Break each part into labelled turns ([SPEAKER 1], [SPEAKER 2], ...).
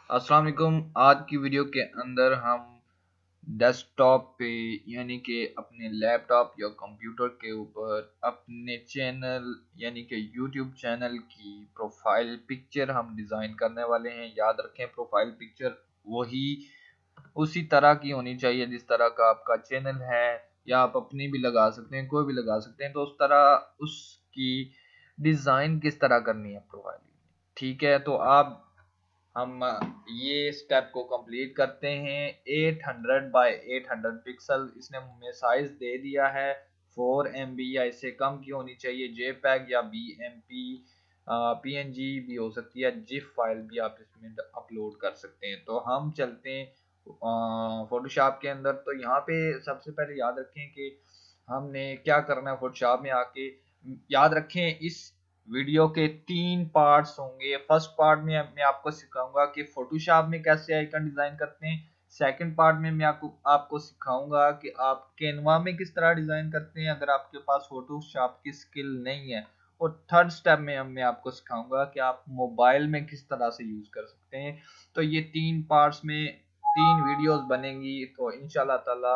[SPEAKER 1] अस्सलाम वालेकुम। आज की वीडियो के अंदर हम डेस्कटॉप पे यानी कि अपने लैपटॉप या कंप्यूटर के ऊपर अपने चैनल यानी कि यूट्यूब चैनल की प्रोफाइल पिक्चर हम डिज़ाइन करने वाले हैं। याद रखें, प्रोफाइल पिक्चर वही उसी तरह की होनी चाहिए जिस तरह का आपका चैनल है, या आप अपनी भी लगा सकते हैं, कोई भी लगा सकते हैं। तो उस तरह उसकी डिज़ाइन किस तरह करनी है प्रोफाइल, ठीक है। तो आप हम ये स्टेप को कंप्लीट करते हैं। 800 बाय 800 पिक्सल इसने हमें साइज दे दिया है। 4 MB या इससे कम की होनी चाहिए। JPEG या BMP PNG भी हो सकती है, जिफ फाइल भी आप इसमें अपलोड कर सकते हैं। तो हम चलते हैं फोटोशॉप के अंदर। तो यहाँ पे सबसे पहले याद रखें कि हमने क्या करना है फोटोशॉप में आके। याद रखें, इस वीडियो के 3 पार्ट्स होंगे। फर्स्ट पार्ट में मैं आपको सिखाऊंगा कि फोटोशॉप में कैसे आइकन डिजाइन करते हैं। सेकंड पार्ट में मैं आपको सिखाऊंगा कि आप कैनवा में किस तरह डिजाइन करते हैं अगर आपके पास फोटोशॉप की स्किल नहीं है। और थर्ड स्टेप में मैं आपको सिखाऊंगा कि आप मोबाइल में किस तरह से यूज कर सकते हैं। तो ये 3 पार्ट्स में 3 वीडियोस बनेंगी। तो इंशाल्लाह ताला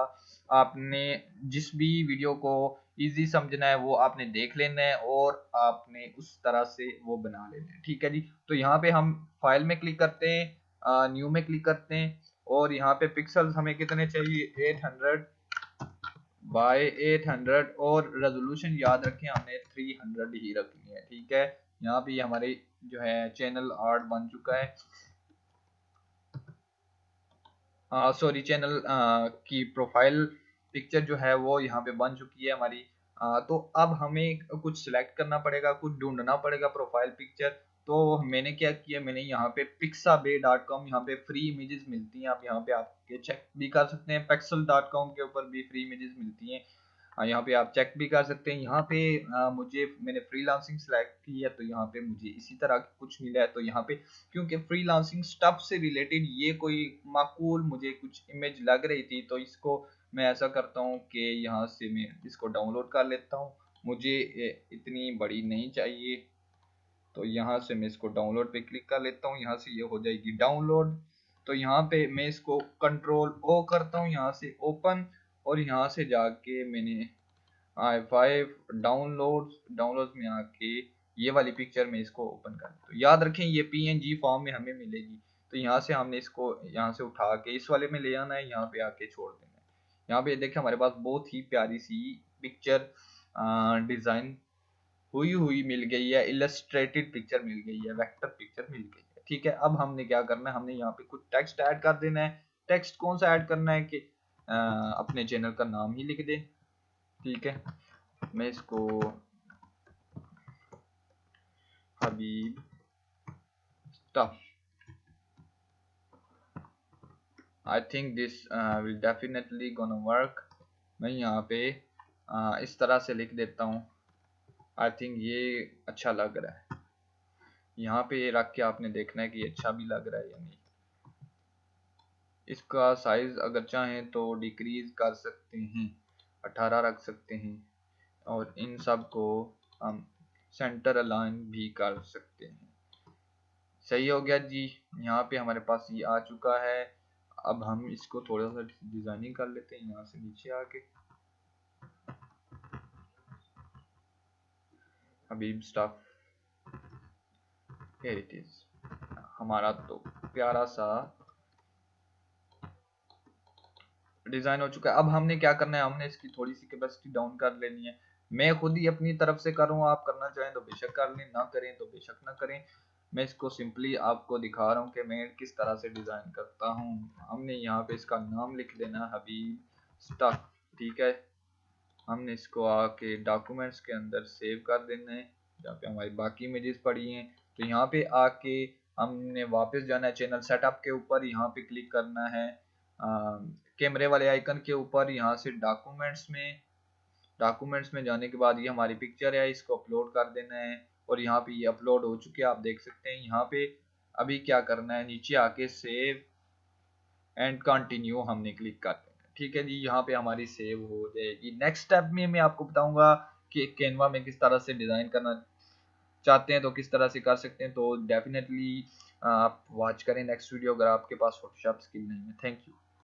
[SPEAKER 1] आपने जिस भी वीडियो को इजी समझना है वो आपने देख लेना है और आपने उस तरह से वो बना लेना है, ठीक है जी। तो यहाँ पे हम फाइल में क्लिक करते हैं, न्यू में क्लिक करते हैं, और यहाँ पे पिक्सल्स हमें कितने चाहिए, 800 बाय 800, और रेजोल्यूशन याद रखें हमने 300 ही रखनी है, ठीक है। यहाँ पे हमारे जो है चैनल आर्ट बन चुका है, सॉरी चैनल की प्रोफाइल पिक्चर जो है वो यहाँ पे बन चुकी है हमारी। तो अब हमें कुछ सिलेक्ट करना पड़ेगा, कुछ ढूंढना पड़ेगा प्रोफाइल पिक्चर। तो मैंने क्या किया, मैंने यहाँ पे pixabay.com, यहाँ पे फ्री इमेजेस मिलती हैं। आप यहाँ पे आपके चेक भी कर सकते हैं। pexel.com के ऊपर भी फ्री इमेजेस मिलती हैं। यहाँ पे आप चेक भी कर सकते हैं। यहाँ पे मैंने फ्रीलांसिंग सेलेक्ट की है, तो यहाँ पे मुझे इसी तरह कुछ मिला है। तो यहाँ पे क्योंकि फ्रीलांसिंग स्टफ से रिलेटेड ये कोई माकूल मुझे कुछ इमेज लग रही थी, तो इसको मैं ऐसा करता हूँ कि यहाँ से मैं इसको डाउनलोड कर लेता हूँ। मुझे इतनी बड़ी नहीं चाहिए, तो यहाँ से मैं इसको डाउनलोड पे क्लिक कर लेता हूँ। यहाँ से ये हो जाएगी डाउनलोड। तो यहाँ पे मैं इसको कंट्रोल O करता हूँ, यहाँ से ओपन, और यहाँ से जाके मैंने i5 डाउनलोड्स में आके ये वाली पिक्चर में इसको ओपन कर। तो याद रखें ये PNG फॉर्म में हमें मिलेगी। तो यहाँ से हमने इसको यहाँ से उठा के इस वाले में ले आना है, यहाँ पे आके छोड़ देना है। यहाँ पे देखें हमारे पास बहुत ही प्यारी सी पिक्चर डिजाइन हुई मिल गई है। इलस्ट्रेटेड पिक्चर मिल गई है, वेक्टर पिक्चर मिल गई है, ठीक है। अब हमने क्या करना है, हमने यहाँ पे कुछ टेक्स्ट ऐड कर देना है। टेक्स्ट कौन सा ऐड करना है कि अपने चैनल का नाम ही लिख दे, ठीक है। मैं इसको Habib stuff, I think this will definitely gonna work. मैं यहाँ पे इस तरह से लिख देता हूँ। आई थिंक ये अच्छा लग रहा है। यहाँ पे ये रख के आपने देखना है कि ये अच्छा भी लग रहा है या नहीं। इसका साइज अगर चाहें तो डिक्रीज कर सकते हैं, 18 रख सकते हैं, और इन सब को हम सेंटर अलाइन भी कर सकते हैं। सही हो गया जी। यहाँ पे हमारे पास ये आ चुका है। अब हम इसको थोड़ा सा डिजाइनिंग कर लेते हैं यहाँ से नीचे आके। हबीब स्टफ, हियर इट इज। हमारा तो प्यारा सा डिजाइन हो चुका है। अब हमने क्या करना है, हमने इसकी थोड़ी सी कैपेसिटी डाउन कर लेनी है। मैं खुद ही अपनी तरफ से कर रहा हूँ, आप करना चाहें तो बेशक कर लें, ना करें तो बेशक ना करें। मैं इसको सिंपली आपको दिखा रहा हूँ कि मैं किस तरह से डिजाइन करता हूँ। हमने यहाँ पे इसका नाम लिख देना है हबीब स्टफ, ठीक है। हमने इसको आके डॉक्यूमेंट्स के अंदर सेव कर देना है, जहाँ पे हमारी बाकी इमेजेस पड़ी हैं। तो यहाँ पे आके हमने वापस जाना है चैनल सेटअप के ऊपर, यहाँ पे क्लिक करना है कैमरे वाले आइकन के ऊपर। यहाँ से डॉक्यूमेंट्स में जाने के बाद ये हमारी पिक्चर है, इसको अपलोड कर देना है। और यहाँ पे ये अपलोड हो चुके हैं, आप देख सकते हैं। यहाँ पे अभी क्या करना है, नीचे आके सेव एंड कंटिन्यू हमने क्लिक कर देना है, ठीक है जी। यहाँ पे हमारी सेव हो जाएगी। नेक्स्ट स्टेप में मैं आपको बताऊंगा कि कैनवा में किस तरह से डिजाइन करना चाहते हैं तो किस तरह से कर सकते हैं, तो डेफिनेटली आप वॉच करें नेक्स्ट वीडियो अगर आपके पास फोटोशॉप स्किल नहीं है। Thank you.